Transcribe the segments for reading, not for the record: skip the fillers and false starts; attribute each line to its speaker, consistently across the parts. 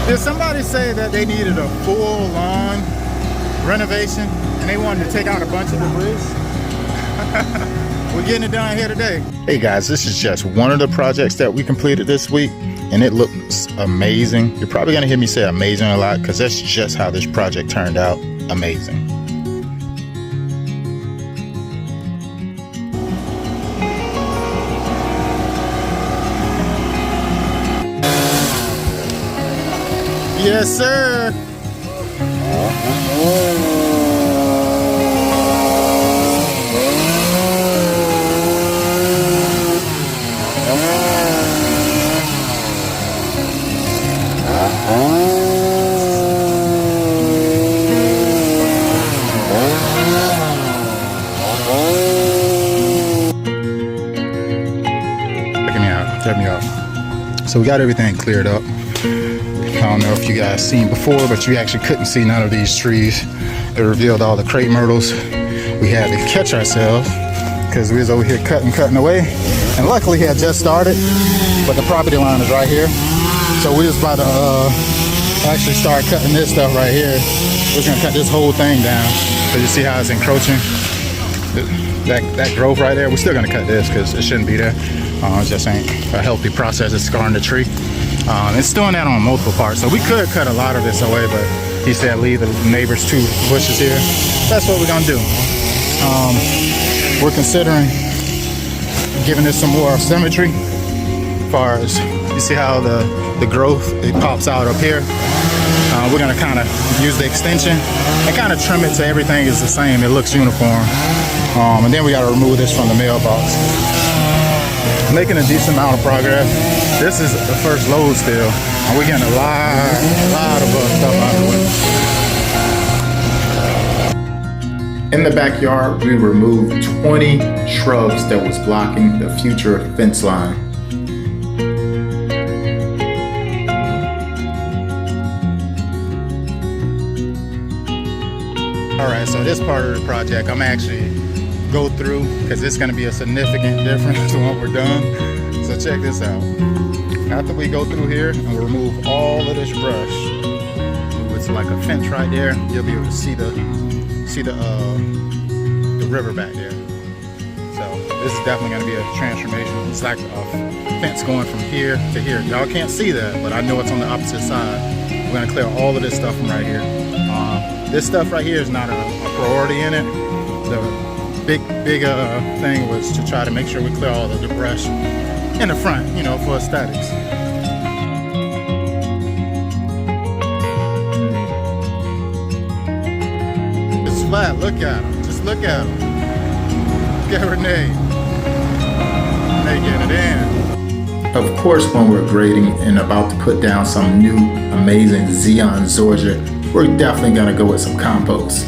Speaker 1: Did somebody say that they needed a full lawn renovation and they wanted to take out a bunch of debris? We're getting it done here today. Hey guys, this is just one of the projects that we completed this week, and it looks amazing. You're probably gonna hear me say amazing a lot because that's just how this project turned out. Amazing. Yes, sir. Check me out. So we got everything cleared up. I don't know if you guys seen before, but you actually couldn't see none of these trees. It revealed all the crepe myrtles. We had to catch ourselves because we was over here cutting away. And luckily he had just started, but the property line is right here. So we was about to actually start cutting this stuff right here. We're gonna cut this whole thing down. So you see how it's encroaching? That growth right there, we're still gonna cut this because it shouldn't be there. It just ain't a healthy process. It's scarring the tree. It's doing that on multiple parts. So we could cut a lot of this away, but he said leave the neighbor's 2 bushes here. That's what we're gonna do. We're considering giving this some more symmetry. As far as, you see how the growth, it pops out up here. We're gonna kind of use the extension and kind of trim it so everything is the same. It looks uniform. And then we gotta remove this from the mailbox. Making a decent amount of progress. This is the first load still, and we're getting a lot of stuff out of the way. In the backyard, we removed 20 shrubs that was blocking the future fence line. All right, so this part of the project, I'm actually go through because it's going to be a significant difference to what we're done. So check this out. After we go through here and remove all of this brush, move it to like a fence right there, you'll be able to see the river back there. So this is definitely going to be a transformation. It's like a fence going from here to here. Y'all can't see that, but I know it's on the opposite side. We're going to clear all of this stuff from right here. This stuff right here is not a priority in it. The big thing was to try to make sure we clear all of the brush in the front, you know, for aesthetics. It's flat. Look at him. Just look at him. Look at Renee. Renee getting it in. Of course, when we're grading and about to put down some new amazing Xeon Zorja, we're definitely gonna go with some compost.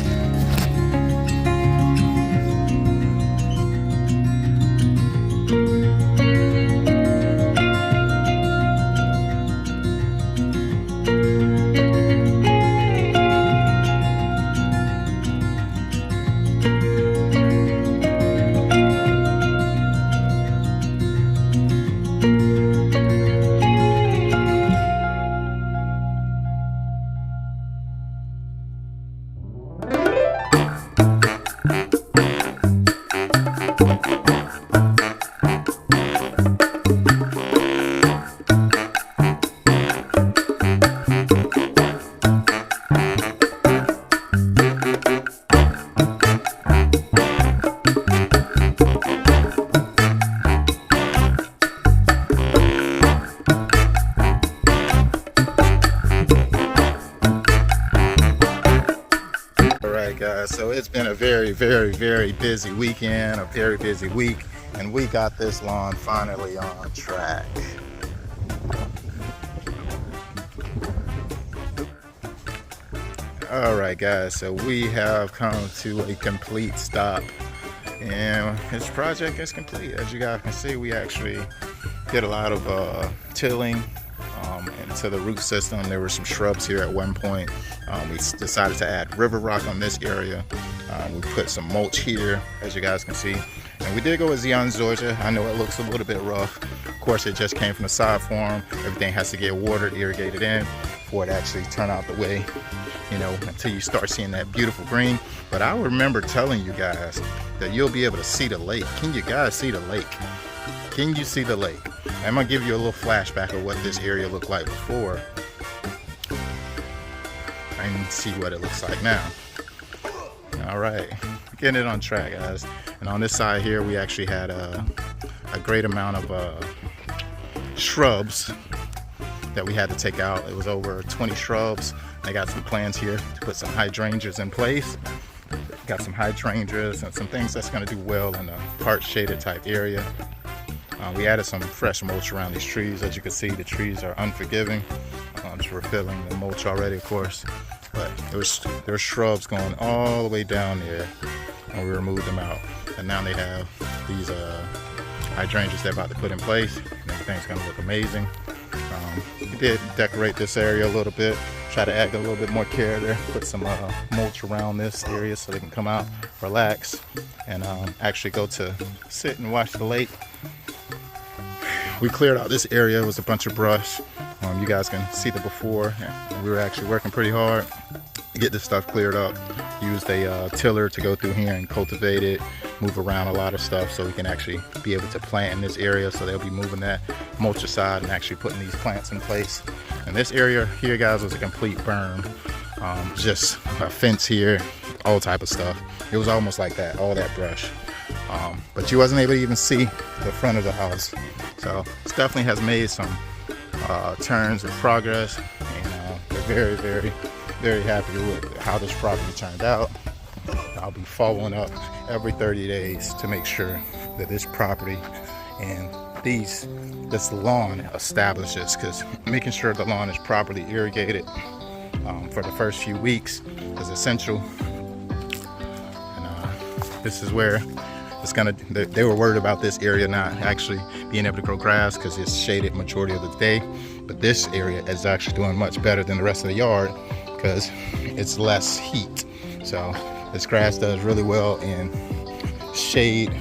Speaker 1: Guys, so it's been a very busy weekend, a very busy week, and we got this lawn finally on track. All right guys, so we have come to a complete stop and this project is complete. As you guys can see, we actually did a lot of tilling into the root system. There were some shrubs here at one point. We decided to add river rock on this area. We put some mulch here, as you guys can see. And we did go with Xeon Zorja. I know it looks a little bit rough. Of course, it just came from the side form. Everything has to get watered, irrigated in. for it to actually turn out the way, you know, until you start seeing that beautiful green. But I remember telling you guys that you'll be able to see the lake. Can you guys see the lake? Can you see the lake? I'm gonna give you a little flashback of what this area looked like before and see what it looks like now. All right, getting it on track, guys. And on this side here, we actually had a great amount of shrubs that we had to take out. It was over 20 shrubs. I got some plans here to put some hydrangeas in place. Got some hydrangeas and some things that's going to do well in a part shaded type area. We added some fresh mulch around these trees. As you can see, the trees are unforgiving. So we're filling the mulch already, of course. But there were shrubs going all the way down there, and we removed them out. And now they have these hydrangeas they're about to put in place. And everything's going to look amazing. We did decorate this area a little bit, try to add a little bit more care there, put some mulch around this area so they can come out, relax, and actually go to sit and watch the lake. We cleared out this area. It was a bunch of brush. You guys can see the before. We were actually working pretty hard to get this stuff cleared up. Used a tiller to go through here and cultivate it, move around a lot of stuff so we can actually be able to plant in this area. So they'll be moving that mulch aside and actually putting these plants in place. And this area here, guys, was a complete berm. Just a fence here, all type of stuff. It was almost like that, all that brush. But you wasn't able to even see the front of the house. So this definitely has made some turns of progress, and we're very, very, very happy with how this property turned out. I'll be following up every 30 days to make sure that this property and this lawn establishes, because making sure the lawn is properly irrigated for the first few weeks is essential. And this is where it's gonna, they were worried about this area not actually being able to grow grass because it's shaded majority of the day, but this area is actually doing much better than the rest of the yard because it's less heat. So this grass does really well in shade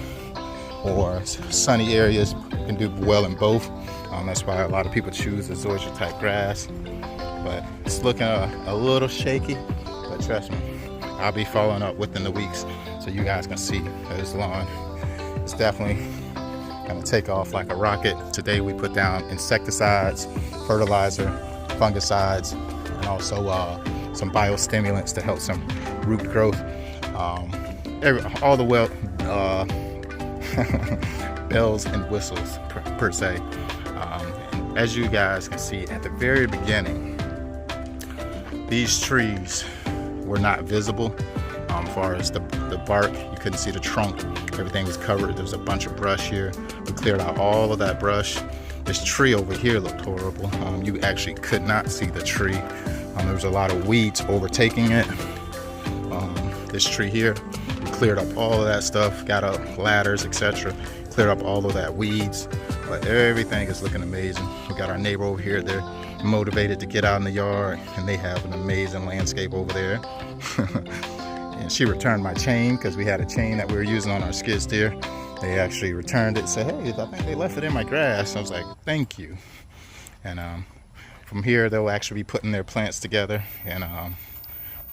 Speaker 1: or sunny areas. Can do well in both. That's why a lot of people choose the zoysia type grass, but it's looking a little shaky, but trust me, I'll be following up within the weeks so you guys can see that this lawn is definitely gonna take off like a rocket. Today we put down insecticides, fertilizer, fungicides, and also some biostimulants to help some root growth. All the bells and whistles per se. And as you guys can see at the very beginning, these trees were not visible. As far as the bark, you couldn't see the trunk. Everything was covered. There was a bunch of brush here. We cleared out all of that brush. This tree over here looked horrible. You actually could not see the tree. There was a lot of weeds overtaking it. This tree here, we cleared up all of that stuff, got up ladders, etc. Cleared up all of that weeds, but everything is looking amazing. We got our neighbor over here. They're motivated to get out in the yard, and they have an amazing landscape over there. And she returned my chain because we had a chain that we were using on our skid steer. They actually returned it and said, hey, I think they left it in my grass. I was like, thank you. And from here, they'll actually be putting their plants together and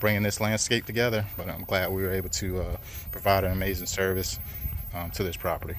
Speaker 1: bringing this landscape together. But I'm glad we were able to provide an amazing service to this property.